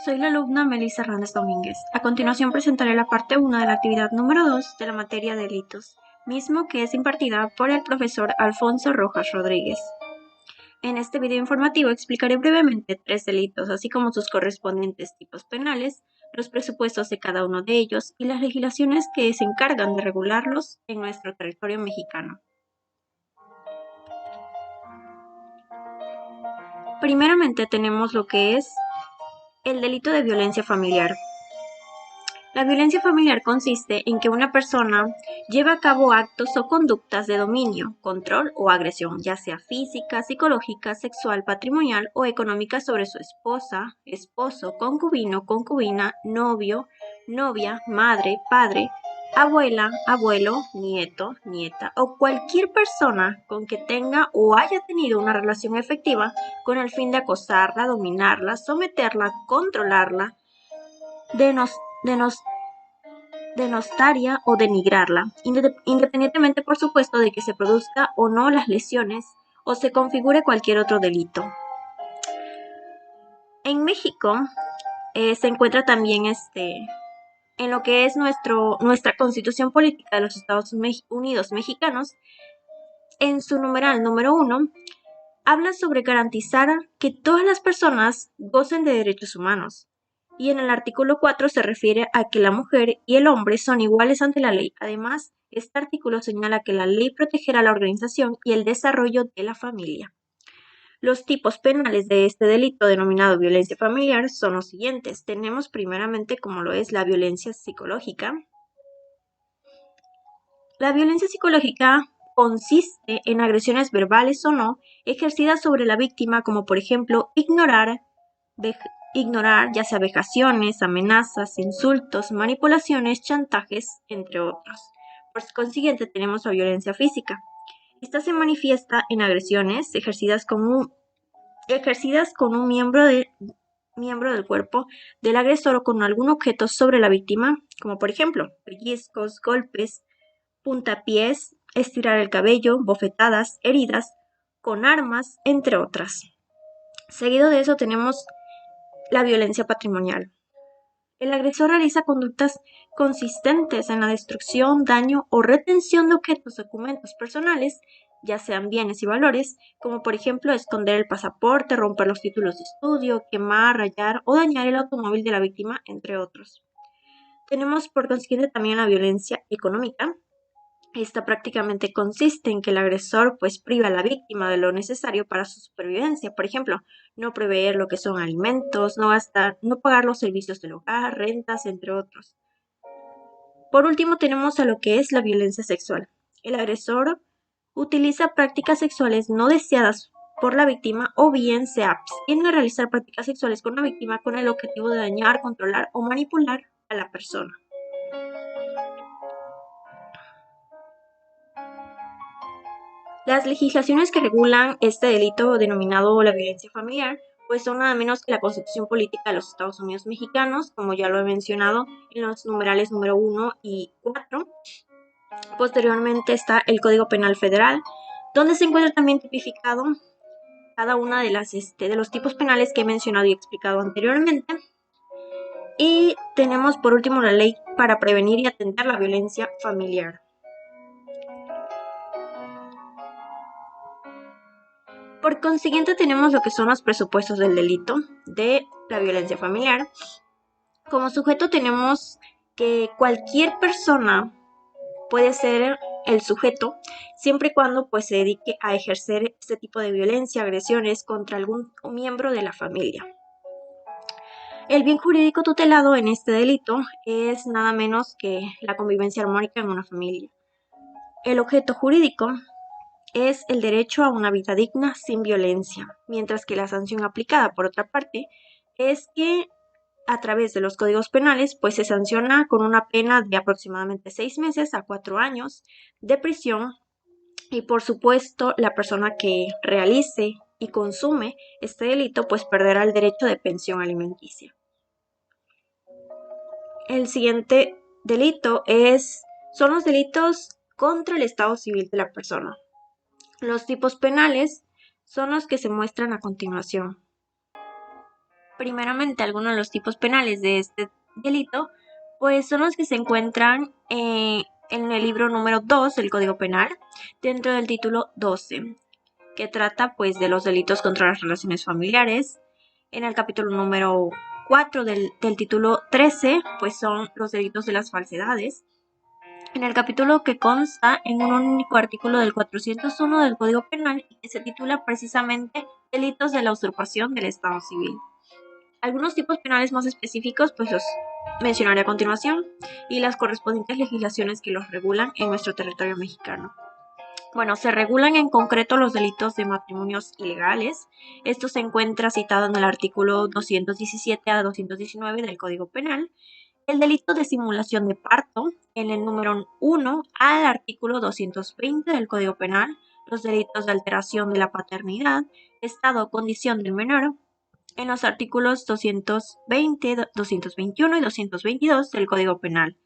Soy la alumna Melissa Hernández Domínguez. A continuación presentaré la parte 1 de la actividad número 2 de la materia delitos, mismo que es impartida por el profesor Alfonso Rojas Rodríguez. En este video informativo explicaré brevemente 3 delitos, así como sus correspondientes tipos penales, los presupuestos de cada uno de ellos y las legislaciones que se encargan de regularlos en nuestro territorio mexicano. Primeramente tenemos lo que es el delito de violencia familiar. La violencia familiar consiste en que una persona lleva a cabo actos o conductas de dominio, control o agresión, ya sea física, psicológica, sexual, patrimonial o económica sobre su esposa, esposo, concubino, concubina, novio, novia, madre, padre, abuela, abuelo, nieto, nieta o cualquier persona con que tenga o haya tenido una relación efectiva con el fin de acosarla, dominarla, someterla, controlarla, denostaria o denigrarla, independientemente por supuesto de que se produzca o no las lesiones o se configure cualquier otro delito. En México se encuentra también en lo que es nuestra Constitución Política de los Estados Unidos Mexicanos, en su numeral número 1, habla sobre garantizar que todas las personas gocen de derechos humanos. Y en el artículo 4 se refiere a que la mujer y el hombre son iguales ante la ley. Además, este artículo señala que la ley protegerá la organización y el desarrollo de la familia. Los tipos penales de este delito denominado violencia familiar son los siguientes. Tenemos primeramente como lo es la violencia psicológica. La violencia psicológica consiste en agresiones verbales o no ejercidas sobre la víctima, como por ejemplo ignorar, ya sea vejaciones, amenazas, insultos, manipulaciones, chantajes, entre otros. Por consiguiente, tenemos la violencia física. Esta se manifiesta en agresiones ejercidas con un miembro del cuerpo del agresor o con algún objeto sobre la víctima, como por ejemplo pellizcos, golpes, puntapiés, estirar el cabello, bofetadas, heridas, con armas, entre otras. Seguido de eso tenemos la violencia patrimonial. El agresor realiza conductas consistentes en la destrucción, daño o retención de objetos o documentos personales, ya sean bienes y valores, como por ejemplo esconder el pasaporte, romper los títulos de estudio, quemar, rayar o dañar el automóvil de la víctima, entre otros. Tenemos por consiguiente también la violencia económica. Esta prácticamente consiste en que el agresor priva a la víctima de lo necesario para su supervivencia. Por ejemplo, no proveer lo que son alimentos, no pagar los servicios del hogar, rentas, entre otros. Por último, tenemos a lo que es la violencia sexual. El agresor utiliza prácticas sexuales no deseadas por la víctima o bien se abstiene de realizar prácticas sexuales con la víctima con el objetivo de dañar, controlar o manipular a la persona. Las legislaciones que regulan este delito denominado la violencia familiar, son nada menos que la Constitución Política de los Estados Unidos Mexicanos, como ya lo he mencionado en los numerales número 1 y 4. Posteriormente está el Código Penal Federal, donde se encuentra también tipificado cada una de los tipos penales que he mencionado y explicado anteriormente. Y tenemos por último la ley para prevenir y atender la violencia familiar. Por consiguiente, tenemos lo que son los presupuestos del delito de la violencia familiar. Como sujeto tenemos que cualquier persona puede ser el sujeto siempre y cuando se dedique a ejercer este tipo de violencia, agresiones contra algún miembro de la familia. El bien jurídico tutelado en este delito es nada menos que la convivencia armónica en una familia. El objeto jurídico es el derecho a una vida digna sin violencia, mientras que la sanción aplicada, por otra parte, es que a través de los códigos penales, se sanciona con una pena de aproximadamente 6 meses a 4 años de prisión y, por supuesto, la persona que realice y consume este delito, perderá el derecho de pensión alimenticia. El siguiente delito son los delitos contra el estado civil de la persona. Los tipos penales son los que se muestran a continuación. Primeramente, algunos de los tipos penales de este delito, pues son los que se encuentran en el libro número 2 del Código Penal, dentro del título 12, que trata pues de los delitos contra las relaciones familiares. En el capítulo número 4 del título 13, pues son los delitos de las falsedades. En el capítulo que consta en un único artículo del 401 del Código Penal y que se titula precisamente Delitos de la usurpación del Estado civil. Algunos tipos penales más específicos pues los mencionaré a continuación y las correspondientes legislaciones que los regulan en nuestro territorio mexicano. Bueno, se regulan en concreto los delitos de matrimonios ilegales. Esto se encuentra citado en el artículo 217 a 219 del Código Penal. El delito de simulación de parto en el número 1 al artículo 220 del Código Penal. Los delitos de alteración de la paternidad, estado o condición del menor en los artículos 220, 221 y 222 del Código Penal.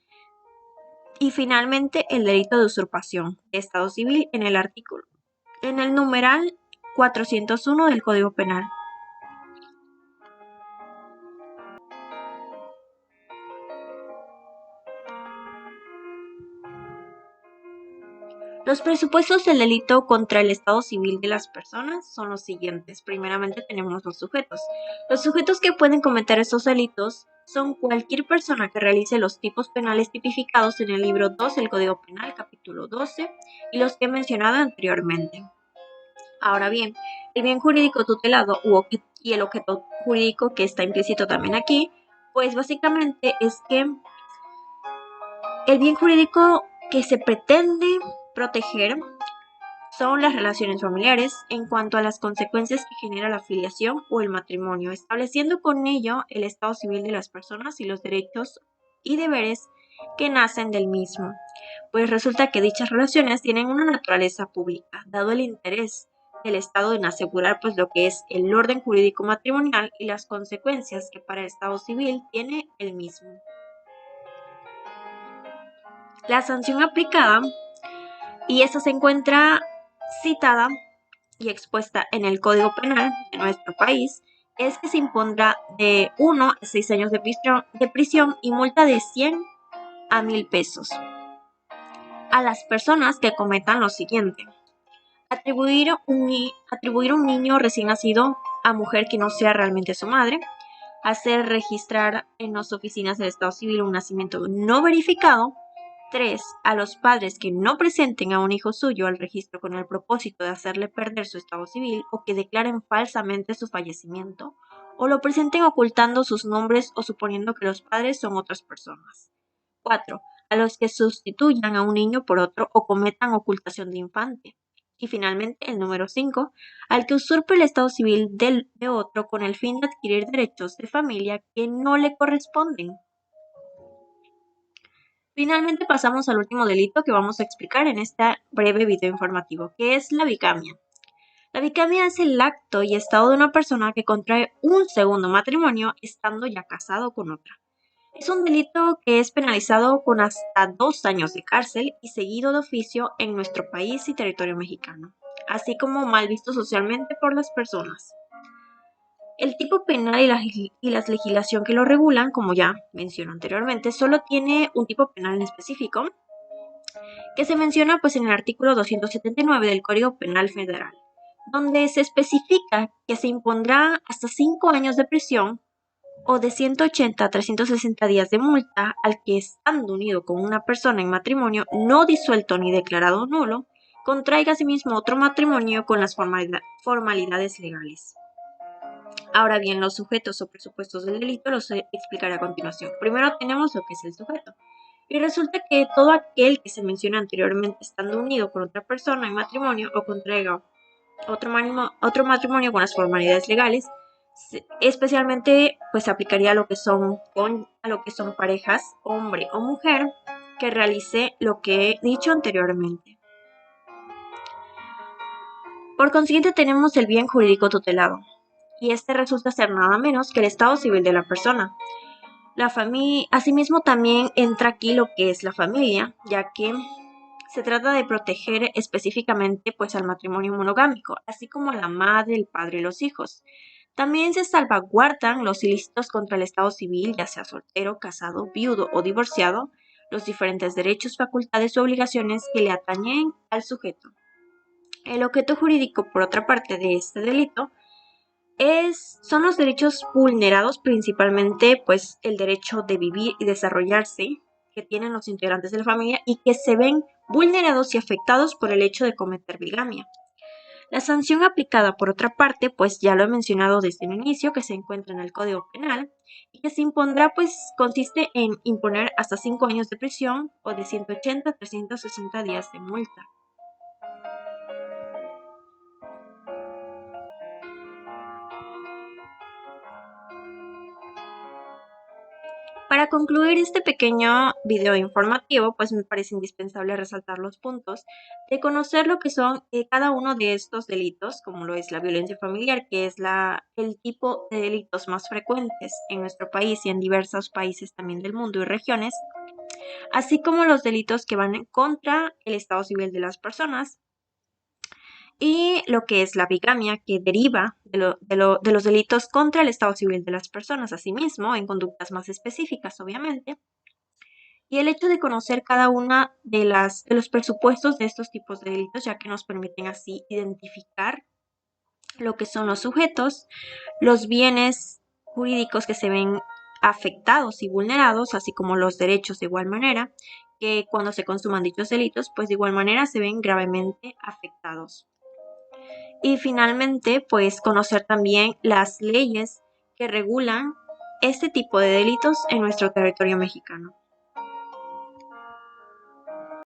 Y finalmente el delito de usurpación de Estado civil en el numeral 401 del Código Penal. Los presupuestos del delito contra el estado civil de las personas son los siguientes. Primeramente tenemos los sujetos. Los sujetos que pueden cometer estos delitos son cualquier persona que realice los tipos penales tipificados en el libro 2 del Código Penal, capítulo 12, y los que he mencionado anteriormente. Ahora bien, el bien jurídico tutelado y el objeto jurídico que está implícito también aquí, pues básicamente es que el bien jurídico que se pretende proteger son las relaciones familiares en cuanto a las consecuencias que genera la filiación o el matrimonio, estableciendo con ello el estado civil de las personas y los derechos y deberes que nacen del mismo. Pues resulta que dichas relaciones tienen una naturaleza pública, dado el interés del Estado en asegurar pues lo que es el orden jurídico matrimonial y las consecuencias que para el Estado civil tiene el mismo. La sanción aplicada, y esta se encuentra citada y expuesta en el Código Penal de nuestro país, es que se impondrá de 1 a 6 años de prisión y multa de 100 a 1,000 pesos a las personas que cometan lo siguiente: atribuir un niño recién nacido a mujer que no sea realmente su madre, hacer registrar en las oficinas del Estado Civil un nacimiento no verificado. 3. A los padres que no presenten a un hijo suyo al registro con el propósito de hacerle perder su estado civil o que declaren falsamente su fallecimiento, o lo presenten ocultando sus nombres o suponiendo que los padres son otras personas. 4. A los que sustituyan a un niño por otro o cometan ocultación de infante. Y finalmente, el número 5, al que usurpe el estado civil de otro con el fin de adquirir derechos de familia que no le corresponden. Finalmente pasamos al último delito que vamos a explicar en este breve video informativo, que es la bigamia. La bigamia es el acto y estado de una persona que contrae un segundo matrimonio estando ya casado con otra. Es un delito que es penalizado con hasta 2 años de cárcel y seguido de oficio en nuestro país y territorio mexicano, así como mal visto socialmente por las personas. El tipo penal y la legislación que lo regulan, como ya mencioné anteriormente, solo tiene un tipo penal en específico, que se menciona pues en el artículo 279 del Código Penal Federal, donde se especifica que se impondrá hasta 5 años de prisión o de 180 a 360 días de multa al que, estando unido con una persona en matrimonio no disuelto ni declarado nulo, contraiga asimismo otro matrimonio con las formalidades legales. Ahora bien, los sujetos o presupuestos del delito los explicaré a continuación. Primero tenemos lo que es el sujeto. Y resulta que todo aquel que se menciona anteriormente estando unido con otra persona en matrimonio o contraiga otro matrimonio con las formalidades legales, especialmente pues aplicaría a lo que son parejas, hombre o mujer, que realice lo que he dicho anteriormente. Por consiguiente tenemos el bien jurídico tutelado, y este resulta ser nada menos que el estado civil de la persona. Asimismo también entra aquí lo que es la familia, ya que se trata de proteger específicamente pues al matrimonio monogámico, así como a la madre, el padre y los hijos. También se salvaguardan los ilícitos contra el Estado civil, ya sea soltero, casado, viudo o divorciado, los diferentes derechos, facultades u obligaciones que le atañen al sujeto. El objeto jurídico, por otra parte, de este delito son los derechos vulnerados, principalmente pues el derecho de vivir y desarrollarse que tienen los integrantes de la familia y que se ven vulnerados y afectados por el hecho de cometer bigamia. La sanción aplicada, por otra parte, pues ya lo he mencionado desde el inicio, que se encuentra en el Código Penal y que se impondrá, pues consiste en imponer hasta 5 años de prisión o de 180 a 360 días de multa. Para concluir este pequeño video informativo, pues me parece indispensable resaltar los puntos de conocer lo que son cada uno de estos delitos, como lo es la violencia familiar, que es el tipo de delitos más frecuentes en nuestro país y en diversos países también del mundo y regiones, así como los delitos que van contra el estado civil de las personas, y lo que es la bigamia, que deriva de los delitos contra el estado civil de las personas, asimismo, en conductas más específicas, obviamente, y el hecho de conocer cada una de los presupuestos de estos tipos de delitos, ya que nos permiten así identificar lo que son los sujetos, los bienes jurídicos que se ven afectados y vulnerados, así como los derechos de igual manera, que cuando se consuman dichos delitos, pues de igual manera se ven gravemente afectados. Y finalmente, pues conocer también las leyes que regulan este tipo de delitos en nuestro territorio mexicano.